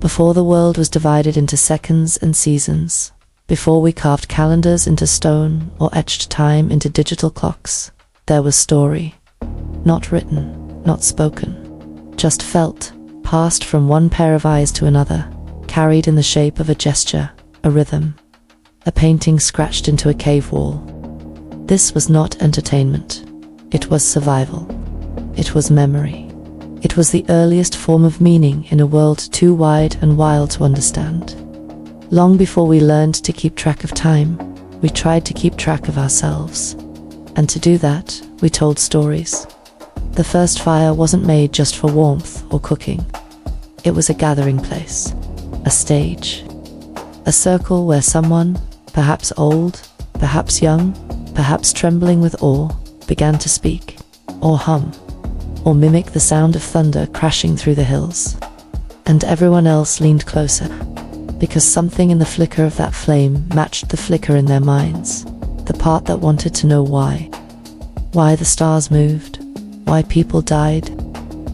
Before the world was divided into seconds and seasons, before we carved calendars into stone or etched time into digital clocks, there was story. Not written, not spoken, just felt, passed from one pair of eyes to another, carried in the shape of a gesture, a rhythm, a painting scratched into a cave wall. This was not entertainment. It was survival. It was memory. It was the earliest form of meaning in a world too wide and wild to understand. Long before we learned to keep track of time, we tried to keep track of ourselves. And to do that, we told stories. The first fire wasn't made just for warmth or cooking. It was a gathering place, a stage, a circle where someone, perhaps old, perhaps young, perhaps trembling with awe, began to speak, or hum, or mimic the sound of thunder crashing through the hills. And everyone else leaned closer, because something in the flicker of that flame matched the flicker in their minds, the part that wanted to know why. Why the stars moved, why people died,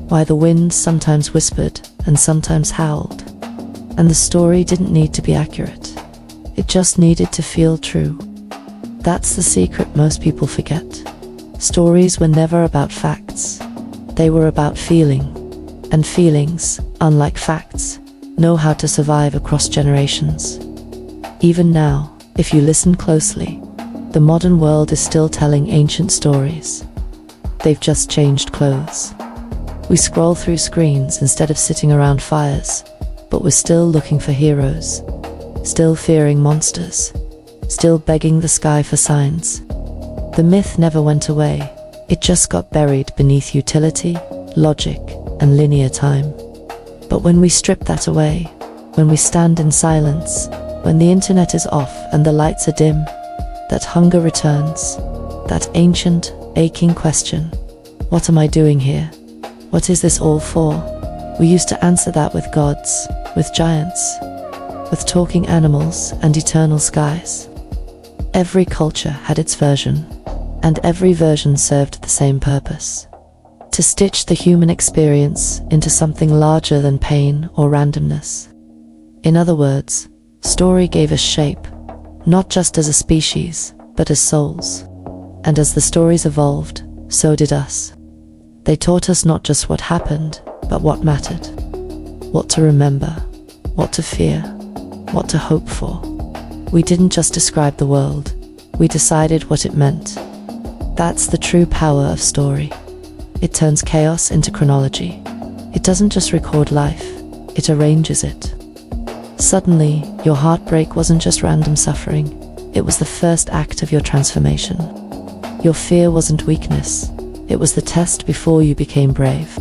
why the wind sometimes whispered and sometimes howled. And the story didn't need to be accurate. It just needed to feel true. That's the secret most people forget. Stories were never about facts. They were about feeling. And feelings, unlike facts, know how to survive across generations. Even now, if you listen closely, the modern world is still telling ancient stories. They've just changed clothes. We scroll through screens instead of sitting around fires, but we're still looking for heroes, still fearing monsters, still begging the sky for signs. The myth never went away. It just got buried beneath utility, logic, and linear time. But when we strip that away, when we stand in silence, when the internet is off and the lights are dim, that hunger returns, that ancient, aching question, what am I doing here? What is this all for? We used to answer that with gods, with giants, with talking animals and eternal skies. Every culture had its version, and every version served the same purpose: to stitch the human experience into something larger than pain or randomness. In other words, story gave us shape, not just as a species, but as souls. And as the stories evolved, so did us. They taught us not just what happened, but what mattered. What to remember, what to fear, what to hope for. We didn't just describe the world, we decided what it meant. That's the true power of story. It turns chaos into chronology. It doesn't just record life, it arranges it. Suddenly, your heartbreak wasn't just random suffering, it was the first act of your transformation. Your fear wasn't weakness, it was the test before you became brave.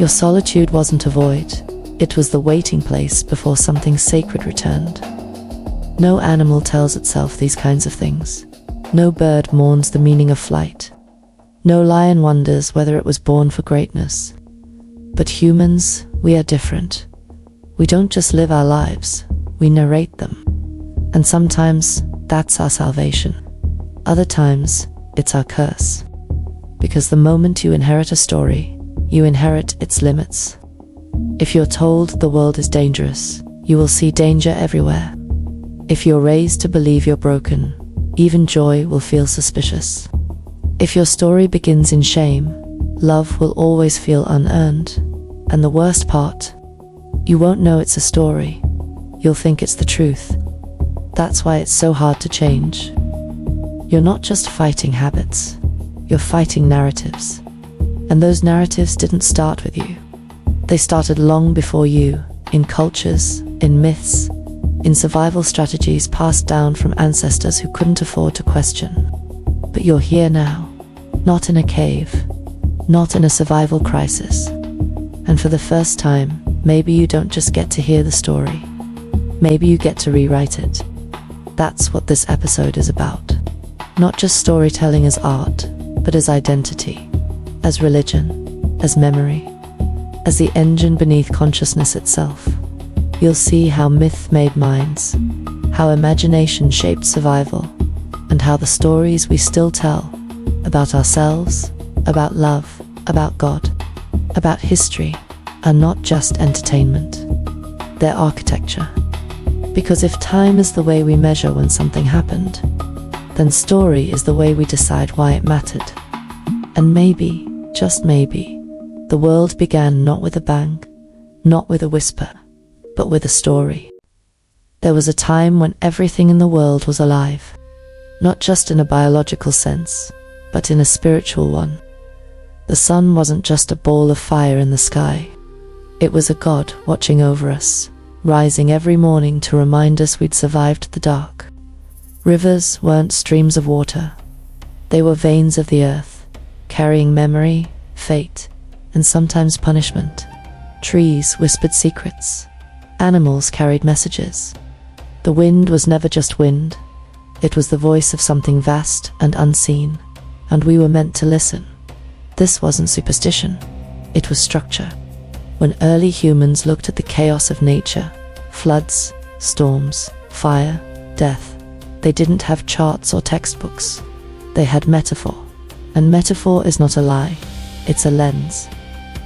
Your solitude wasn't a void, it was the waiting place before something sacred returned. No animal tells itself these kinds of things. No bird mourns the meaning of flight. No lion wonders whether it was born for greatness. But humans, we are different. We don't just live our lives, we narrate them. And sometimes, that's our salvation. Other times, it's our curse. Because the moment you inherit a story, you inherit its limits. If you're told the world is dangerous, you will see danger everywhere. If you're raised to believe you're broken, even joy will feel suspicious. If your story begins in shame, love will always feel unearned. And the worst part, you won't know it's a story. You'll think it's the truth. That's why it's so hard to change. You're not just fighting habits, you're fighting narratives. And those narratives didn't start with you. They started long before you, in cultures, in myths, in survival strategies passed down from ancestors who couldn't afford to question. But you're here now, not in a cave, not in a survival crisis. And for the first time, maybe you don't just get to hear the story. Maybe you get to rewrite it. That's what this episode is about. Not just storytelling as art, but as identity, as religion, as memory, as the engine beneath consciousness itself. You'll see how myth made minds, how imagination shaped survival, and how the stories we still tell about ourselves, about love, about God, about history, are not just entertainment. their architecture. Because if time is the way we measure when something happened, then story is the way we decide why it mattered. And maybe, just maybe, the world began not with a bang, not with a whisper, but with a story. There was a time when everything in the world was alive, not just in a biological sense, but in a spiritual one. The sun wasn't just a ball of fire in the sky. It was a god watching over us, rising every morning to remind us we'd survived the dark. Rivers weren't streams of water. They were veins of the earth, carrying memory, fate, and sometimes punishment. Trees whispered secrets. Animals carried messages. The wind was never just wind. It was the voice of something vast and unseen, and we were meant to listen. This wasn't superstition. It was structure. When early humans looked at the chaos of nature, floods, storms, fire, death, they didn't have charts or textbooks. They had metaphor. And metaphor is not a lie. It's a lens,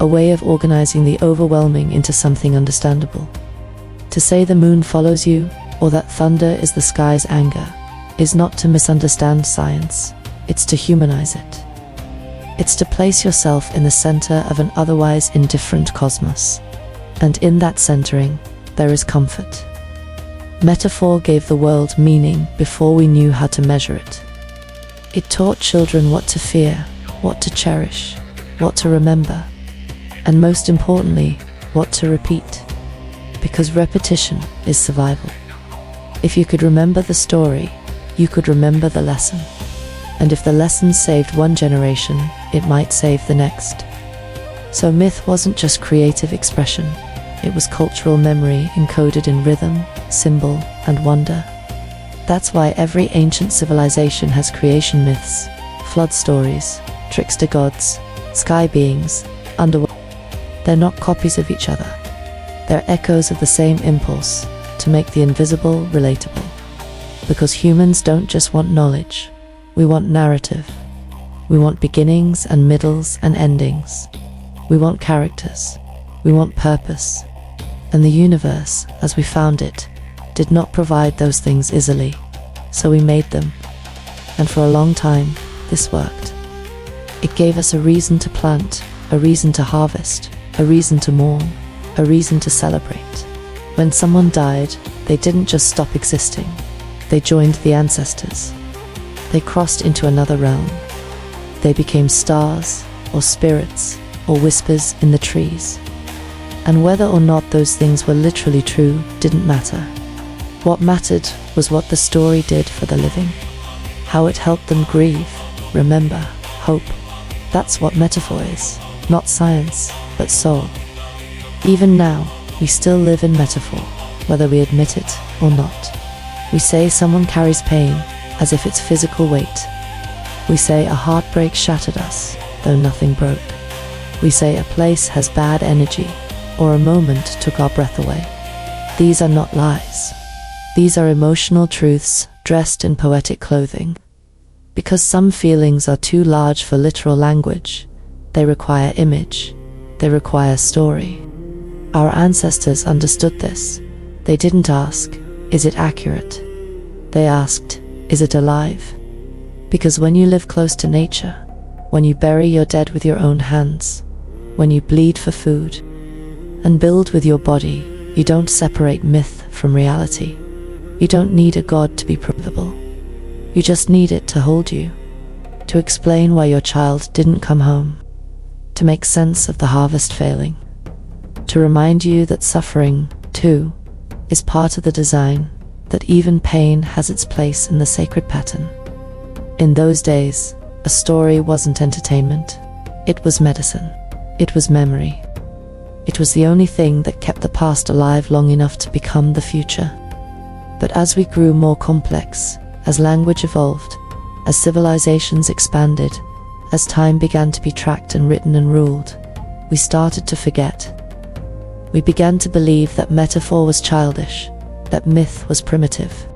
a way of organizing the overwhelming into something understandable. To say the moon follows you, or that thunder is the sky's anger, is not to misunderstand science. It's to humanize it. It's to place yourself in the center of an otherwise indifferent cosmos. And in that centering, there is comfort. Metaphor gave the world meaning before we knew how to measure it. It taught children what to fear, what to cherish, what to remember, and most importantly, what to repeat. Because repetition is survival. If you could remember the story, you could remember the lesson. And if the lesson saved one generation, it might save the next. So myth wasn't just creative expression. It was cultural memory encoded in rhythm, symbol, and wonder. That's why every ancient civilization has creation myths, flood stories, trickster gods, sky beings, underworld. They're not copies of each other. They're echoes of the same impulse to make the invisible relatable. Because humans don't just want knowledge. We want narrative. We want beginnings and middles and endings. We want characters. We want purpose. And the universe, as we found it, did not provide those things easily. So we made them. And for a long time, this worked. It gave us a reason to plant, a reason to harvest, a reason to mourn, a reason to celebrate. When someone died, they didn't just stop existing. They joined the ancestors. They crossed into another realm. They became stars, or spirits, or whispers in the trees. And whether or not those things were literally true didn't matter. What mattered was what the story did for the living. How it helped them grieve, remember, hope. That's what metaphor is. Not science, but soul. Even now, we still live in metaphor, whether we admit it or not. We say someone carries pain, as if it's physical weight. We say a heartbreak shattered us, though nothing broke. We say a place has bad energy, or a moment took our breath away. These are not lies. These are emotional truths dressed in poetic clothing. Because some feelings are too large for literal language, they require image, they require story. Our ancestors understood this. They didn't ask, is it accurate? They asked, is it alive? Because when you live close to nature, when you bury your dead with your own hands, when you bleed for food, and build with your body, you don't separate myth from reality. You don't need a god to be provable. You just need it to hold you, to explain why your child didn't come home, to make sense of the harvest failing, to remind you that suffering, too, is part of the design, that even pain has its place in the sacred pattern. In those days, a story wasn't entertainment. It was medicine. It was memory. It was the only thing that kept the past alive long enough to become the future. But as we grew more complex, as language evolved, as civilizations expanded, as time began to be tracked and written and ruled, we started to forget. We began to believe that metaphor was childish, that myth was primitive,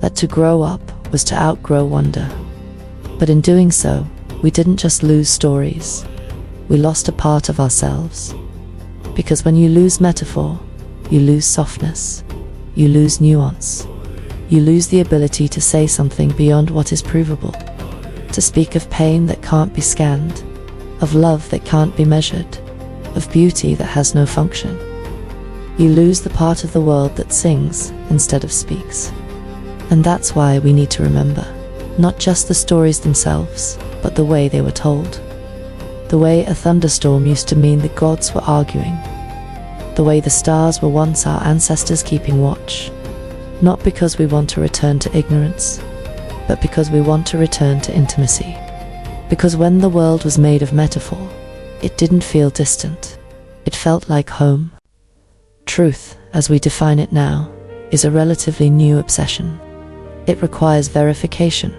that to grow up was to outgrow wonder. But in doing so, we didn't just lose stories, we lost a part of ourselves. Because when you lose metaphor, you lose softness, you lose nuance, you lose the ability to say something beyond what is provable, to speak of pain that can't be scanned, of love that can't be measured, of beauty that has no function. You lose the part of the world that sings instead of speaks. And that's why we need to remember, not just the stories themselves, but the way they were told. The way a thunderstorm used to mean the gods were arguing. The way the stars were once our ancestors keeping watch. Not because we want to return to ignorance, but because we want to return to intimacy. Because when the world was made of metaphor, it didn't feel distant. It felt like home. Truth, as we define it now, is a relatively new obsession. It requires verification,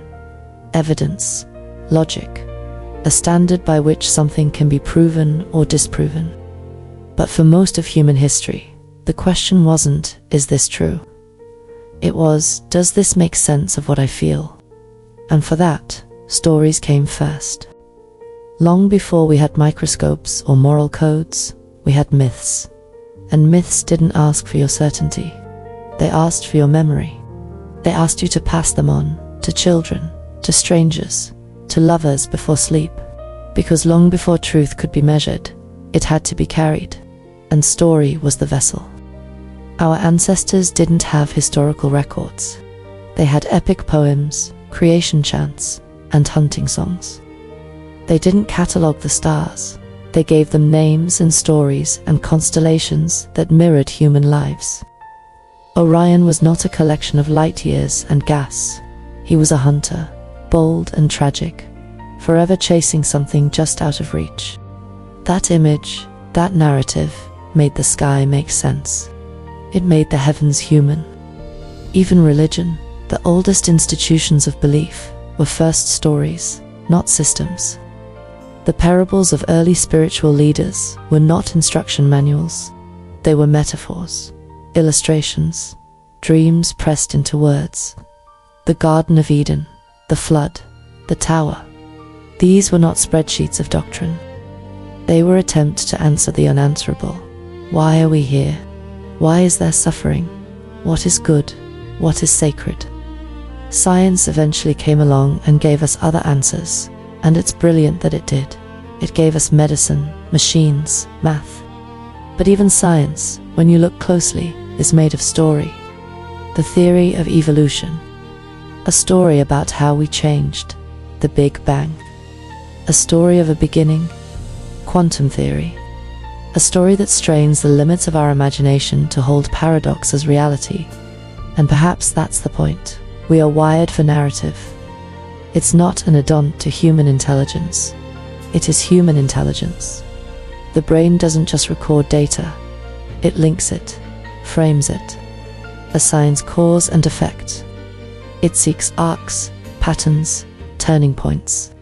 evidence, logic, a standard by which something can be proven or disproven. But for most of human history, the question wasn't, is this true? It was, does this make sense of what I feel? And for that, stories came first. Long before we had microscopes or moral codes, we had myths. And myths didn't ask for your certainty. They asked for your memory. They asked you to pass them on, to children, to strangers, to lovers before sleep. Because long before truth could be measured, it had to be carried, and story was the vessel. Our ancestors didn't have historical records. They had epic poems, creation chants, and hunting songs. They didn't catalogue the stars. They gave them names and stories and constellations that mirrored human lives. Orion was not a collection of light years and gas. He was a hunter, bold and tragic, forever chasing something just out of reach. That image, that narrative, made the sky make sense. It made the heavens human. Even religion, the oldest institutions of belief, were first stories, not systems. The parables of early spiritual leaders were not instruction manuals. They were metaphors, illustrations, dreams pressed into words. The Garden of Eden, the flood, the tower. These were not spreadsheets of doctrine. They were attempts to answer the unanswerable. Why are we here? Why is there suffering? What is good? What is sacred? Science eventually came along and gave us other answers, and it's brilliant that it did. It gave us medicine, machines, math. But even science, when you look closely, is made of story. The theory of evolution. A story about how we changed. The Big Bang. A story of a beginning. Quantum theory. A story that strains the limits of our imagination to hold paradox as reality. And perhaps that's the point. We are wired for narrative. It's not an add-on to human intelligence. It is human intelligence. The brain doesn't just record data. It links it, frames it, assigns cause and effect. It seeks arcs, patterns, turning points.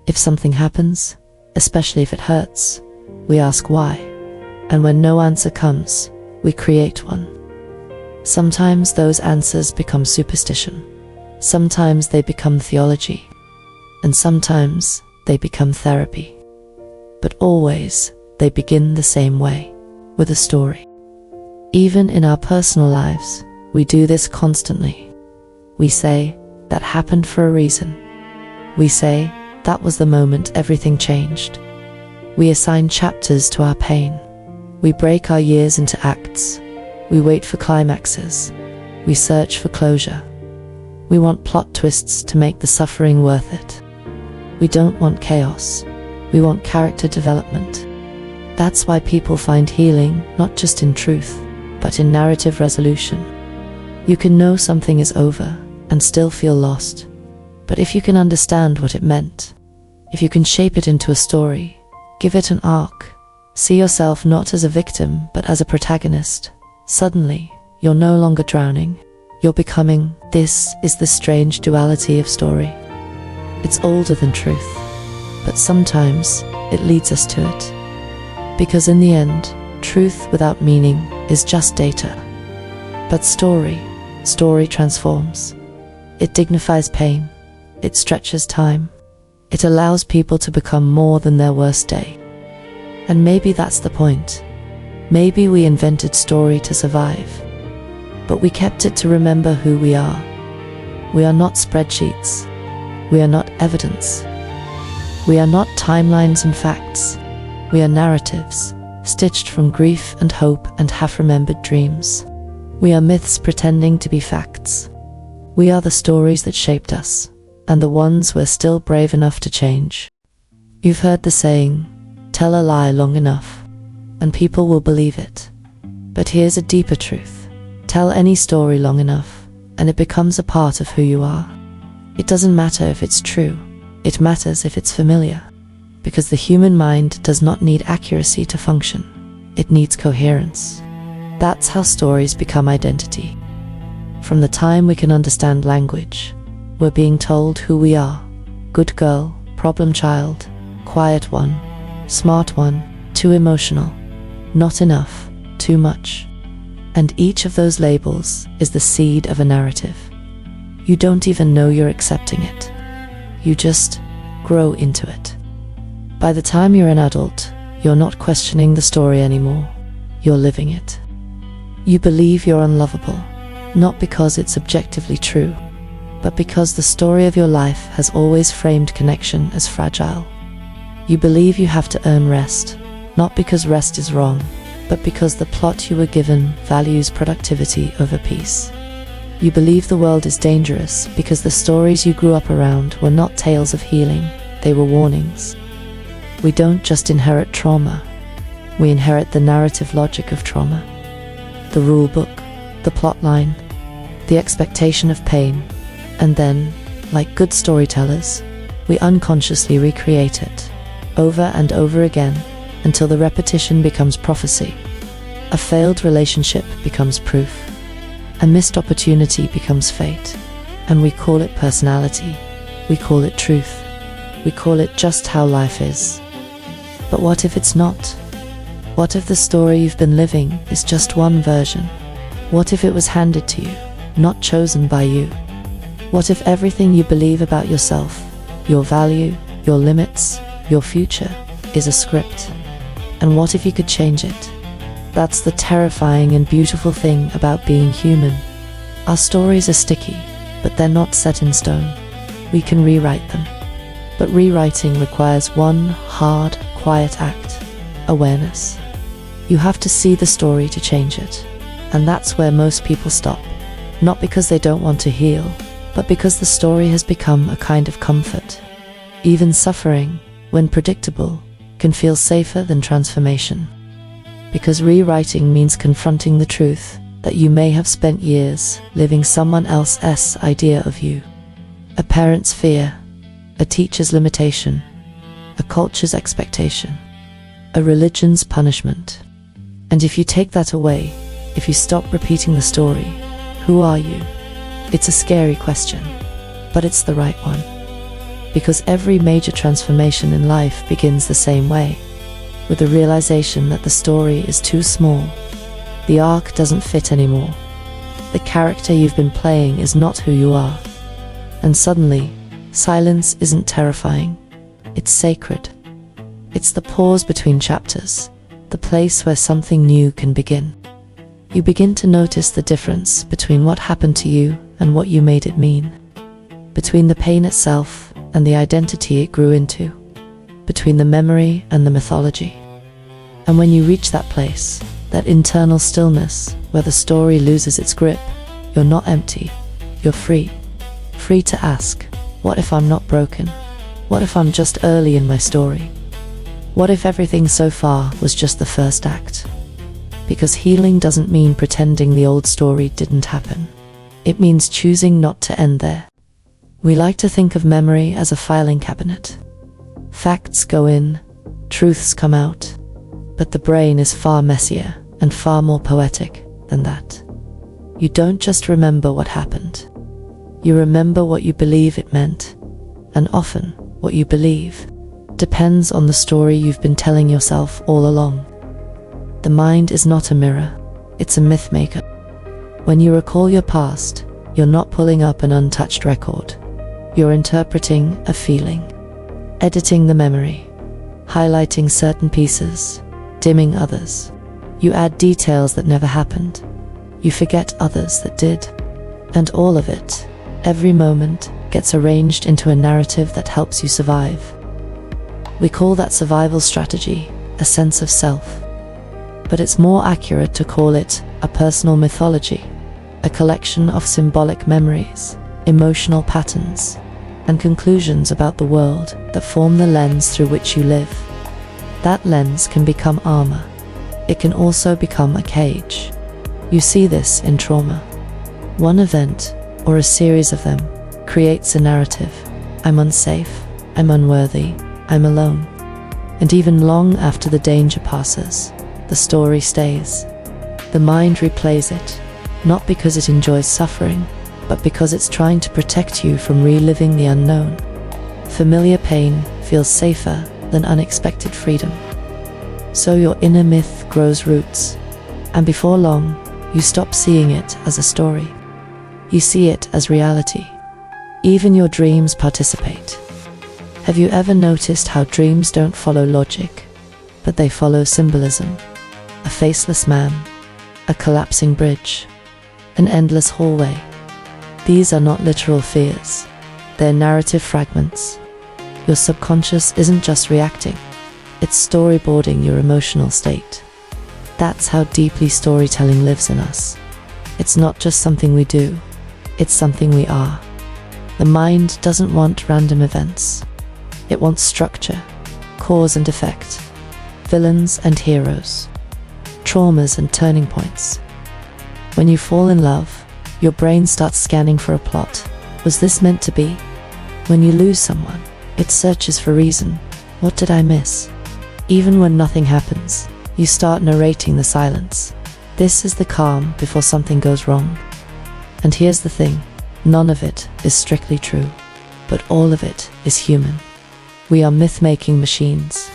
If something happens, especially if it hurts, we ask why. And when no answer comes, we create one. Sometimes those answers become superstition. Sometimes they become theology. And sometimes they become therapy. But always, they begin the same way, with a story. Even in our personal lives, we do this constantly. We say, that happened for a reason. We say, that was the moment everything changed. We assign chapters to our pain. We break our years into acts. We wait for climaxes. We search for closure. We want plot twists to make the suffering worth it. We don't want chaos. We want character development. That's why people find healing not just in truth, but in narrative resolution. You can know something is over and still feel lost. But if you can understand what it meant, if you can shape it into a story, give it an arc, see yourself not as a victim but as a protagonist, suddenly you're no longer drowning. You're becoming. This is the strange duality of story. It's older than truth, but sometimes it leads us to it. Because in the end, truth without meaning is just data. But story transforms. It dignifies pain. It stretches time. It allows people to become more than their worst day. And maybe that's the point. Maybe we invented story to survive, but we kept it to remember who we are. We are not spreadsheets. We are not evidence. We are not timelines and facts. We are narratives, stitched from grief and hope and half-remembered dreams. We are myths pretending to be facts. We are the stories that shaped us, and the ones we're still brave enough to change. You've heard the saying, tell a lie long enough, and people will believe it. But here's a deeper truth. Tell any story long enough, and it becomes a part of who you are. It doesn't matter if it's true. It matters if it's familiar. Because the human mind does not need accuracy to function. It needs coherence. That's how stories become identity. From the time we can understand language, we're being told who we are. Good girl, problem child, quiet one, smart one, too emotional, not enough, too much. And each of those labels is the seed of a narrative. You don't even know you're accepting it. You just grow into it. By the time you're an adult, you're not questioning the story anymore. You're living it. You believe you're unlovable, not because it's objectively true, but because the story of your life has always framed connection as fragile. You believe you have to earn rest, not because rest is wrong, but because the plot you were given values productivity over peace. You believe the world is dangerous because the stories you grew up around were not tales of healing, they were warnings. We don't just inherit trauma, we inherit the narrative logic of trauma. The rule book, the plot line, the expectation of pain, and then, like good storytellers, we unconsciously recreate it, over and over again, until the repetition becomes prophecy. A failed relationship becomes proof. A missed opportunity becomes fate. And we call it personality. We call it truth. We call it just how life is. But what if it's not? What if the story you've been living is just one version? What if it was handed to you, not chosen by you? What if everything you believe about yourself, your value, your limits, your future, is a script? And what if you could change it? That's the terrifying and beautiful thing about being human. Our stories are sticky, but they're not set in stone. We can rewrite them. But rewriting requires one hard, quiet act: awareness. You have to see the story to change it. And that's where most people stop. Not because they don't want to heal, but because the story has become a kind of comfort. Even suffering, when predictable, can feel safer than transformation. Because rewriting means confronting the truth that you may have spent years living someone else's idea of you. A parent's fear, a teacher's limitation, a culture's expectation, a religion's punishment. And if you take that away, if you stop repeating the story, who are you? It's a scary question, but it's the right one. Because every major transformation in life begins the same way, with the realization that the story is too small. The arc doesn't fit anymore. The character you've been playing is not who you are. And suddenly, silence isn't terrifying. It's sacred. It's the pause between chapters, the place where something new can begin. You begin to notice the difference between what happened to you and what you made it mean. Between the pain itself and the identity it grew into. Between the memory and the mythology. And when you reach that place, that internal stillness where the story loses its grip, you're not empty, you're free. Free to ask, what if I'm not broken? What if I'm just early in my story? What if everything so far was just the first act? Because healing doesn't mean pretending the old story didn't happen. It means choosing not to end there. We like to think of memory as a filing cabinet. Facts go in, truths come out, but the brain is far messier and far more poetic than that. You don't just remember what happened. You remember what you believe it meant, and often what you believe depends on the story you've been telling yourself all along. The mind is not a mirror, it's a myth maker. When you recall your past, you're not pulling up an untouched record. You're interpreting a feeling, editing the memory, highlighting certain pieces, dimming others. You add details that never happened. You forget others that did. And all of it, every moment, gets arranged into a narrative that helps you survive. We call that survival strategy, a sense of self. But it's more accurate to call it a personal mythology, a collection of symbolic memories, emotional patterns, and conclusions about the world that form the lens through which you live. That lens can become armor. It can also become a cage. You see this in trauma. One event, or a series of them, creates a narrative. I'm unsafe, I'm unworthy, I'm alone. And even long after the danger passes, the story stays. The mind replays it, not because it enjoys suffering, but because it's trying to protect you from reliving the unknown. Familiar pain feels safer than unexpected freedom. So your inner myth grows roots, and before long, you stop seeing it as a story. You see it as reality. Even your dreams participate. Have you ever noticed how dreams don't follow logic, but they follow symbolism? A faceless man, a collapsing bridge, an endless hallway. These are not literal fears. They're narrative fragments. Your subconscious isn't just reacting. It's storyboarding your emotional state. That's how deeply storytelling lives in us. It's not just something we do. It's something we are. The mind doesn't want random events. It wants structure, cause and effect, villains and heroes, traumas and turning points. When you fall in love, your brain starts scanning for a plot. Was this meant to be? When you lose someone, it searches for reason. What did I miss? Even when nothing happens, you start narrating the silence. This is the calm before something goes wrong. And here's the thing, none of it is strictly true, but all of it is human. We are myth-making machines.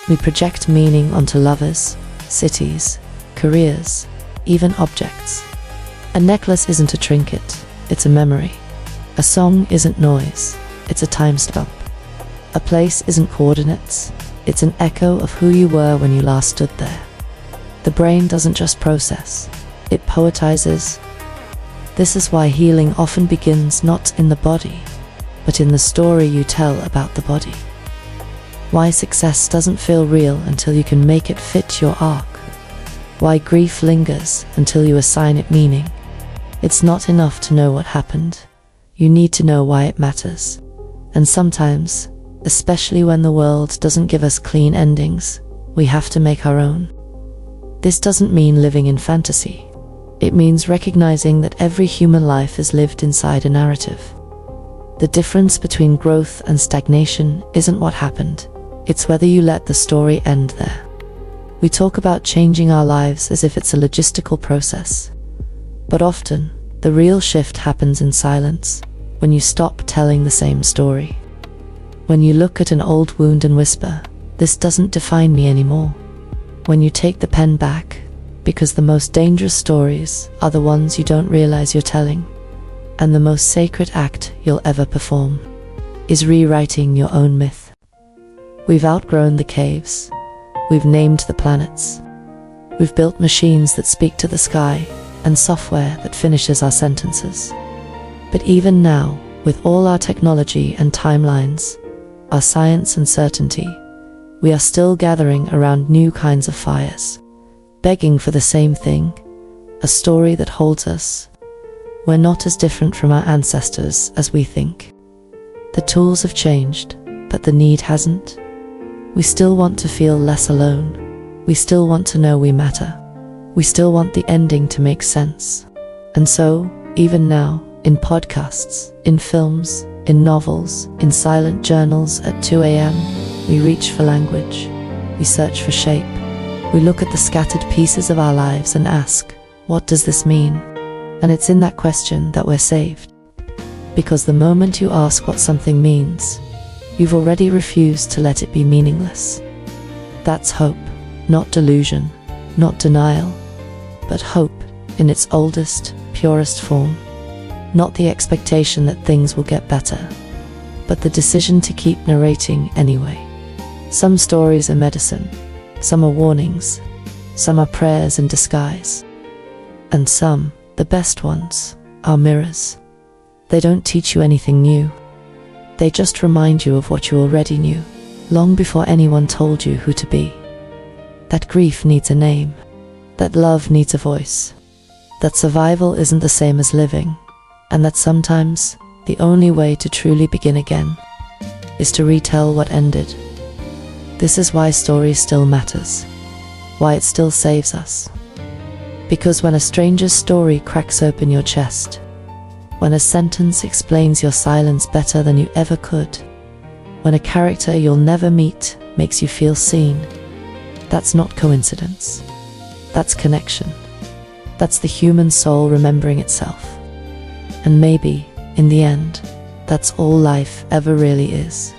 We project meaning onto lovers, cities, careers, even objects. A necklace isn't a trinket, it's a memory. A song isn't noise, it's a timestamp. A place isn't coordinates, it's an echo of who you were when you last stood there. The brain doesn't just process, it poetizes. This is why healing often begins not in the body, but in the story you tell about the body. Why success doesn't feel real until you can make it fit your arc. Why grief lingers until you assign it meaning. It's not enough to know what happened. You need to know why it matters. And sometimes, especially when the world doesn't give us clean endings, we have to make our own. This doesn't mean living in fantasy. It means recognizing that every human life is lived inside a narrative. The difference between growth and stagnation isn't what happened. It's whether you let the story end there. We talk about changing our lives as if it's a logistical process. But often, the real shift happens in silence, when you stop telling the same story. When you look at an old wound and whisper, "This doesn't define me anymore." When you take the pen back, because the most dangerous stories are the ones you don't realize you're telling, and the most sacred act you'll ever perform is rewriting your own myth. We've outgrown the caves. We've named the planets. We've built machines that speak to the sky and software that finishes our sentences. But even now, with all our technology and timelines, our science and certainty, we are still gathering around new kinds of fires, begging for the same thing, a story that holds us. We're not as different from our ancestors as we think. The tools have changed, but the need hasn't. We still want to feel less alone. We still want to know we matter. We still want the ending to make sense. And so, even now, in podcasts, in films, in novels, in silent journals at 2 a.m., we reach for language. We search for shape. We look at the scattered pieces of our lives and ask, what does this mean? And it's in that question that we're saved. Because the moment you ask what something means, you've already refused to let it be meaningless. That's hope, not delusion, not denial, but hope in its oldest, purest form. Not the expectation that things will get better, but the decision to keep narrating anyway. Some stories are medicine, some are warnings, some are prayers in disguise, and some, the best ones, are mirrors. They don't teach you anything new. They just remind you of what you already knew, long before anyone told you who to be. That grief needs a name, that love needs a voice, that survival isn't the same as living, and that sometimes the only way to truly begin again is to retell what ended. This is why story still matters, why it still saves us. Because when a stranger's story cracks open your chest, when a sentence explains your silence better than you ever could, when a character you'll never meet makes you feel seen, that's not coincidence. That's connection. That's the human soul remembering itself. And maybe, in the end, that's all life ever really is.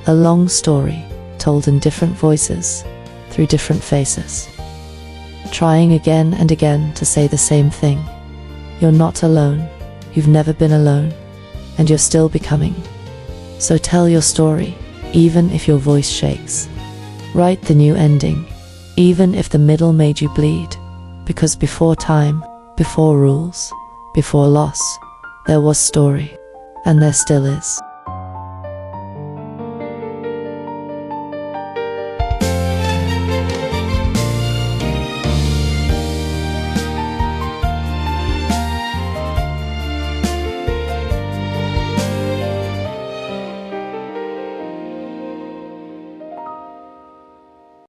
A long story, told in different voices, through different faces. Trying again and again to say the same thing. You're not alone, you've never been alone, and you're still becoming. So tell your story, even if your voice shakes. Write the new ending, even if the middle made you bleed, because before time, before rules, before loss, there was story, and there still is.